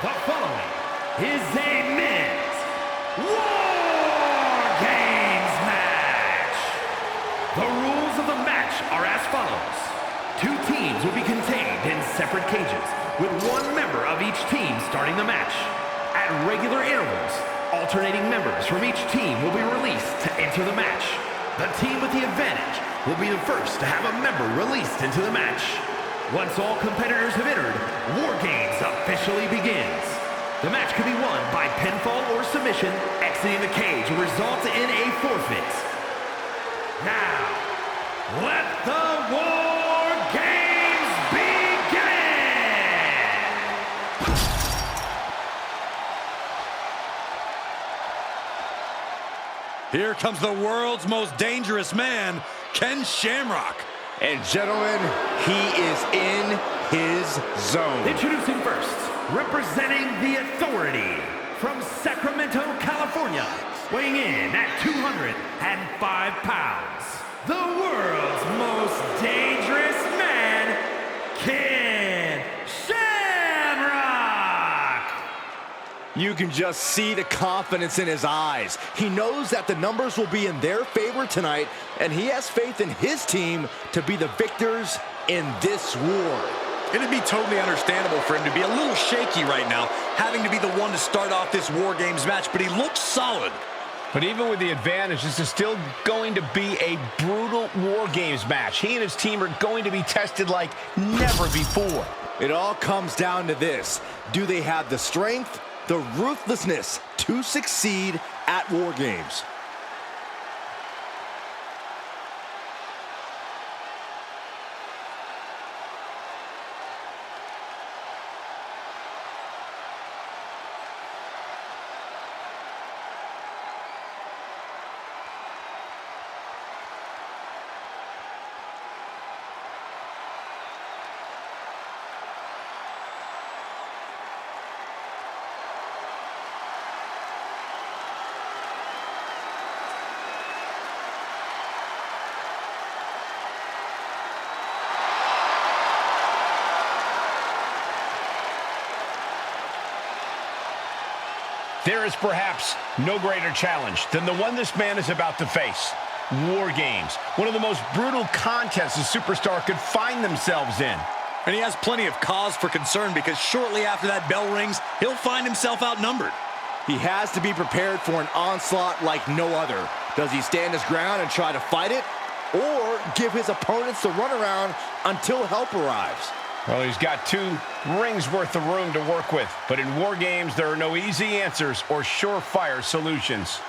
The following is a men's WarGames match. The rules of the match are as follows. 2 teams will be contained in separate cages, with 1 member of each team starting the match. At regular intervals, alternating members from each team will be released to enter the match. The team with the advantage will be the first to have a member released into the match. Once all competitors have entered, WarGames officially begins. The match can be won by pinfall or submission. Exiting the cage will result in a forfeit. Now, let the WarGames begin! Here comes the world's most dangerous man, Ken Shamrock. And gentlemen, he is in his zone. Introducing first, representing the Authority from Sacramento, California, weighing in at 205 pounds, the world's most dangerous man, Ken Shamrock! You can just see the confidence in his eyes. He knows that the numbers will be in their favor tonight, and he has faith in his team to be the victors in this war. It'd be totally understandable for him to be a little shaky right now, having to be the one to start off this WarGames match, but he looks solid. But even with the advantage, this is still going to be a brutal WarGames match. He and his team are going to be tested like never before. It all comes down to this. Do they have the strength, the ruthlessness to succeed at WarGames? There is perhaps no greater challenge than the one this man is about to face. WarGames, one of the most brutal contests a superstar could find themselves in. And he has plenty of cause for concern because shortly after that bell rings, he'll find himself outnumbered. He has to be prepared for an onslaught like no other. Does he stand his ground and try to fight it, or give his opponents the runaround until help arrives? Well, he's got 2 rings worth of room to work with. But in WarGames, there are no easy answers or surefire solutions.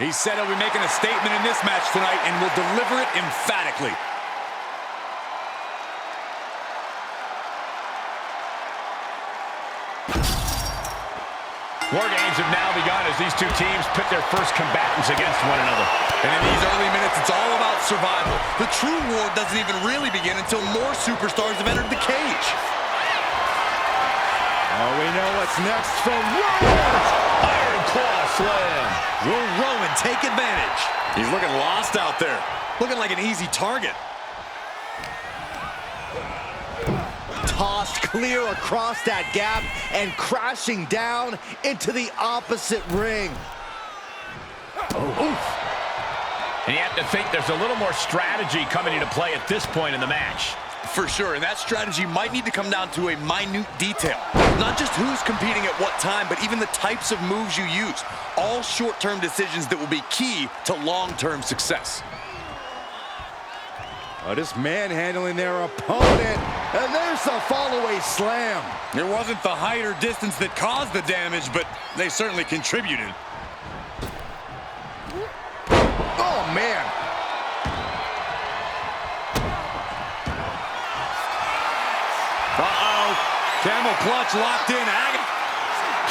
He said he'll be making a statement in this match tonight and will deliver it emphatically. WarGames have now begun as these 2 teams pit their first combatants against one another. And in these early minutes, it's all about survival. The true war doesn't even really begin until more superstars have entered the cage. Oh, we know what's next from Rollins. Iron Claw Slam. Will Rowan take advantage? He's looking lost out there. Looking like an easy target. Tossed clear across that gap and crashing down into the opposite ring. Oh, oof. And you have to think there's a little more strategy coming into play at this point in the match. For sure, and that strategy might need to come down to a minute detail. Not just who's competing at what time, but even the types of moves you use. All short-term decisions that will be key to long-term success. Oh, just manhandling their opponent, and there's the follow-away slam. It wasn't the height or distance that caused the damage, but they certainly contributed. Oh, man. Uh-oh. Camel clutch locked in.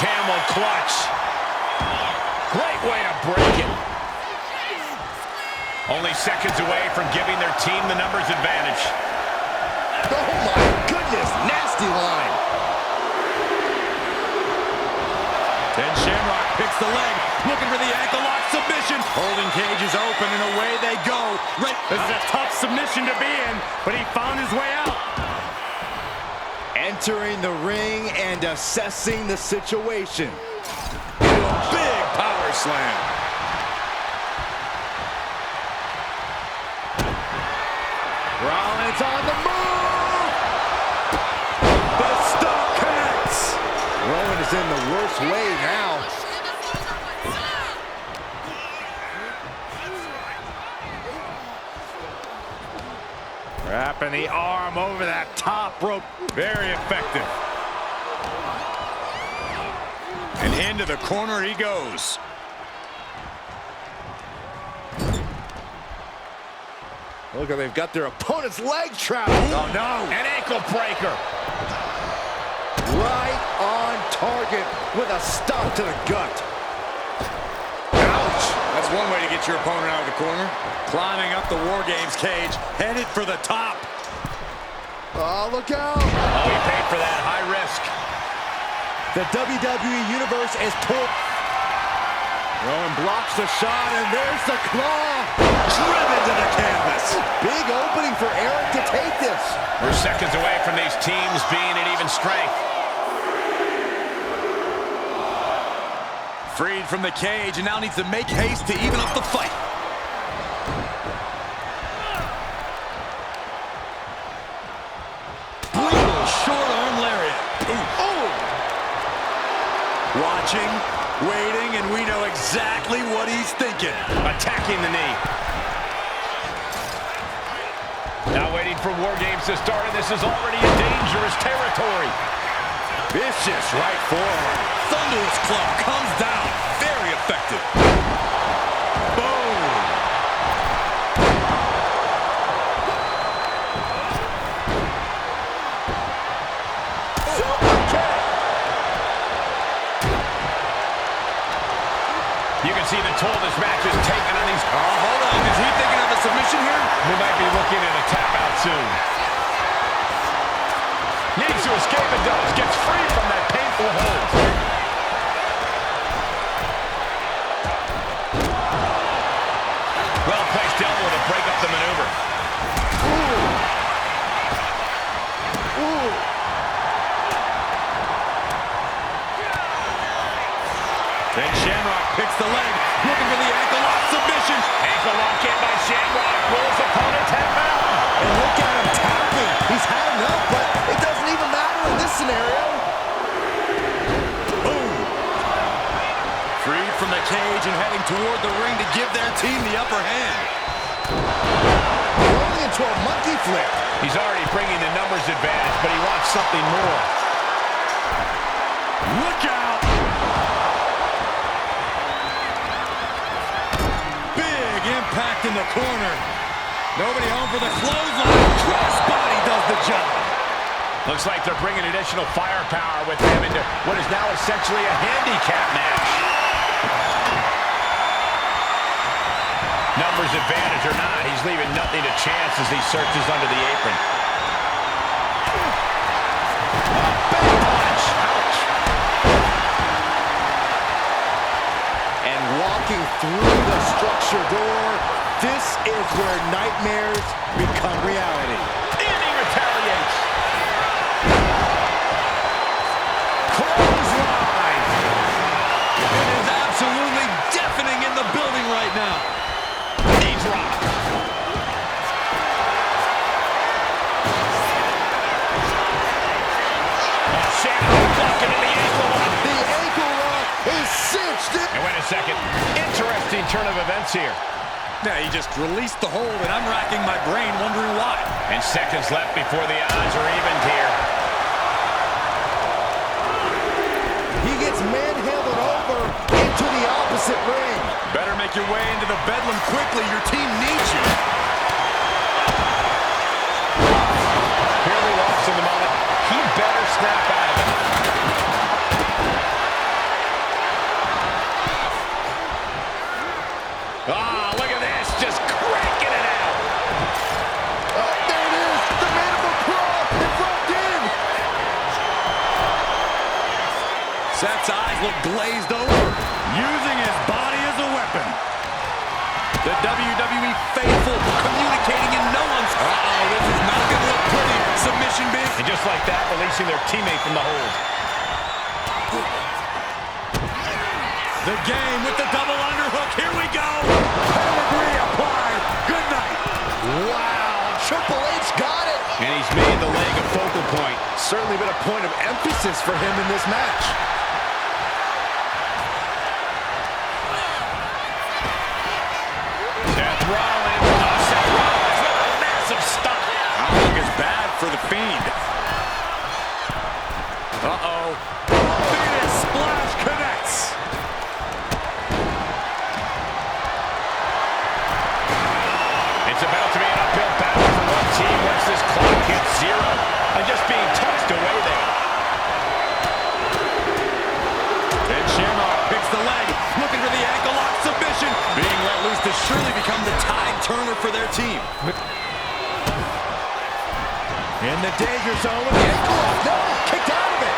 Camel clutch. Great way to break it. Only seconds away from giving their team the numbers advantage. Oh, my goodness. Nasty line. Shamrock picks the leg, looking for the ankle lock submission. Holding cage is open, and away they go. This is a tough submission to be in, but he found his way out. Entering the ring and assessing the situation. Big power slam. Rollins on the move! The stomp connects! Rowan is in the worst way now. Wrapping the arm over that top rope. Very effective. And into the corner he goes. Look, they've got their opponent's leg trapped. Oh, no. An ankle breaker. Right on target with a stop to the gut. Ouch! That's one way to get your opponent out of the corner. Climbing up the WarGames cage, headed for the top. Oh, look out! Oh, he paid for that. High risk. The WWE Universe is pulled. Rowan blocks the shot, and there's the claw. Driven to the canvas. Big opening for Eric to take this. We're seconds away from these teams being at even strength. Freed from the cage, and now needs to make haste to even up the fight. Brutal short arm lariat. Ooh. Oh! Watching, waiting, and we know exactly what he's thinking. Attacking the knee. Now waiting for WarGames to start, and this is already in dangerous territory. Vicious right forearm. Thunderous club comes down. Very effective. Boom. Super kick. You can see the toll this match is taking on these. Oh, hold on. Is he thinking of a submission here? We might be looking at a tap out soon. Needs to escape and does. Gets free from that painful hold. Well-placed elbow to break up the maneuver. Ooh. Then Shamrock picks the leg, looking for the ankle lock submission. Ankle lock in by Shamrock. Rolls opponent 10 down. And look at him tapping. He's had enough, but it doesn't even matter in this scenario. Boom. Freed from the cage and heading toward the ring to give their team the upper hand. Rolling into a monkey flip. He's already bringing the numbers advantage, but he wants something more. Look out! Big impact in the corner. Nobody home for the clothesline. Crossbody does the job. Looks like they're bringing additional firepower with him into what is now essentially a handicap match. Numbers advantage or not, he's leaving nothing to chance as he searches under the apron. Big punch. Ouch. And walking through the structure door, this is where nightmares become reality. And he retaliates. Clothesline. It is absolutely deafening in the building right now. Knee drop. Shamrock blocking in the ankle lock. The ankle lock is cinched in. And wait a second. Interesting turn of events here. Yeah, he just released the hold, and I'm racking my brain wondering why. And seconds left before the odds are evened here. He gets manhandled over into the opposite ring. Better make your way into the bedlam quickly. Your team needs you. Barely lost in the moment. He better snap out of it. Ah, look at this. Just cranking it out. There it is. The mandible claw is locked in. Seth's eyes look glazed over. WWE faithful communicating in no one's... Uh-oh, this is not going to look pretty. Submission big. And just like that, releasing their teammate from the hold. The game with the double underhook. Here we go. Pedigree applied. Good night. Wow, Triple H got it. And he's made the leg a focal point. Certainly been a point of emphasis for him in this match. Seth Rollins. Seth Rollins with a massive stomp. I don't think it's bad for the Fiend. Uh-oh. Venus splash connects. It's about to be an uphill battle for one team once this clock hits zero. And just being tossed away there. And Shamrock picks the leg, looking for the ankle lock submission. Being let loose to surely become the tide turner for their team. In the danger zone with the ankle lock. No, kicked out of it.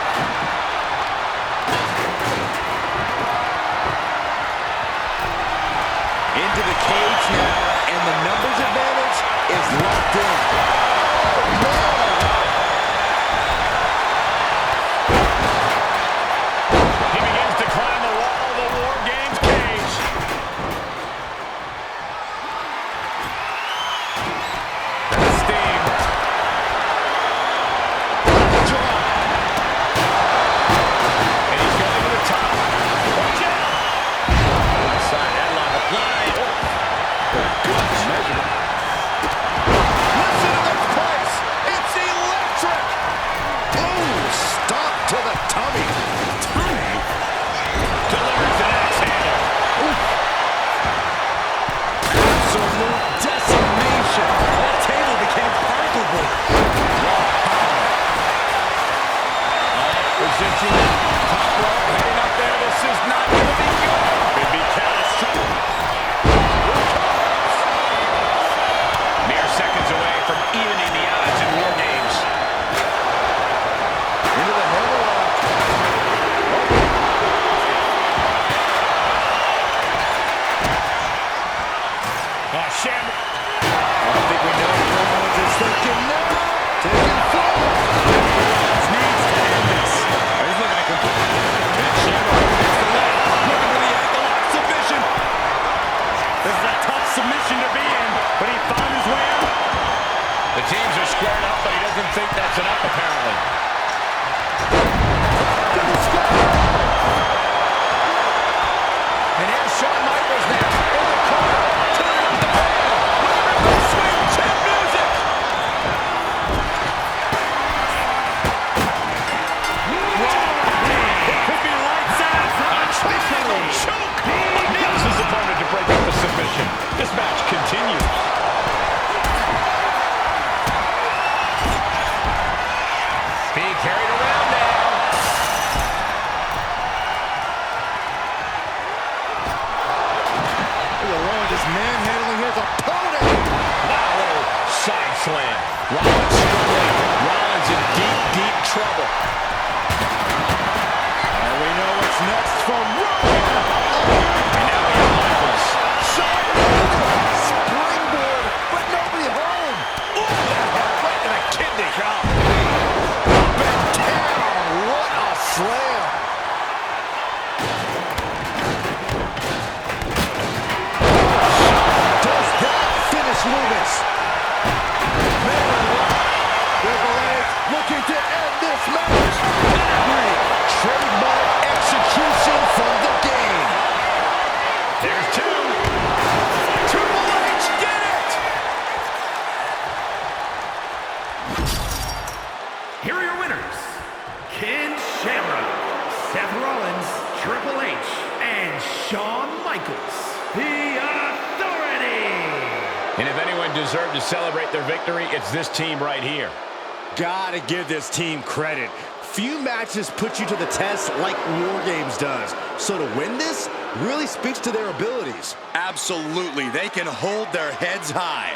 Into the cage now, and the numbers advantage is locked in. He begins to climb the wall of the WarGames cage. That's steam. And he's going to the top. Watch out! Side headlock applied. Good measurement. Listen to this place. It's electric. Ooh, stop to the tummy. Delivers an axe handle. Absolute decimation. That table became particle board. Position. Top rope. Heading up there. This is not going to be good. Could be catastrophic. Mere seconds away from evening the odds in WarGames. Into the hammerlock. Shamrock. I think we know what Rollins is thinking now. Taking forward. Rollins needs to end this. He's looking to complete. And Shamrock hits the leg, looking for the ankle lock submission. This is a tough submission to be in, but he found his way out. The teams are squared up, but he doesn't think that's enough, apparently. And here's Shawn Michaels now. In the corner. Turning up the band. Sweet chin music. It could be lights out. Triple choke. Nails his opponent to break up the submission. This match continues. Being carried around now. Rollins is manhandling his opponent. Wow, little side slam. Rollins struggling. Rollins in deep, deep trouble. And we know what's next from Rollins. And now we have Michaels. Shawn Michaels. Springboard, but nobody home. Ooh, that hurt right to the kidney. Back down. What a slam. Does that finish Loomis? Triple H looking to end this match. Trademark execution from the game. There's two. Triple H did it. Here are your winners, Ken Shamrock, Seth Rollins, Triple H, and Shawn Michaels, the Authority. And if anyone deserved to celebrate their victory, it's this team right here. Gotta give this team credit. Few matches put you to the test like WarGames does. So to win this really speaks to their abilities. Absolutely. They can hold their heads high.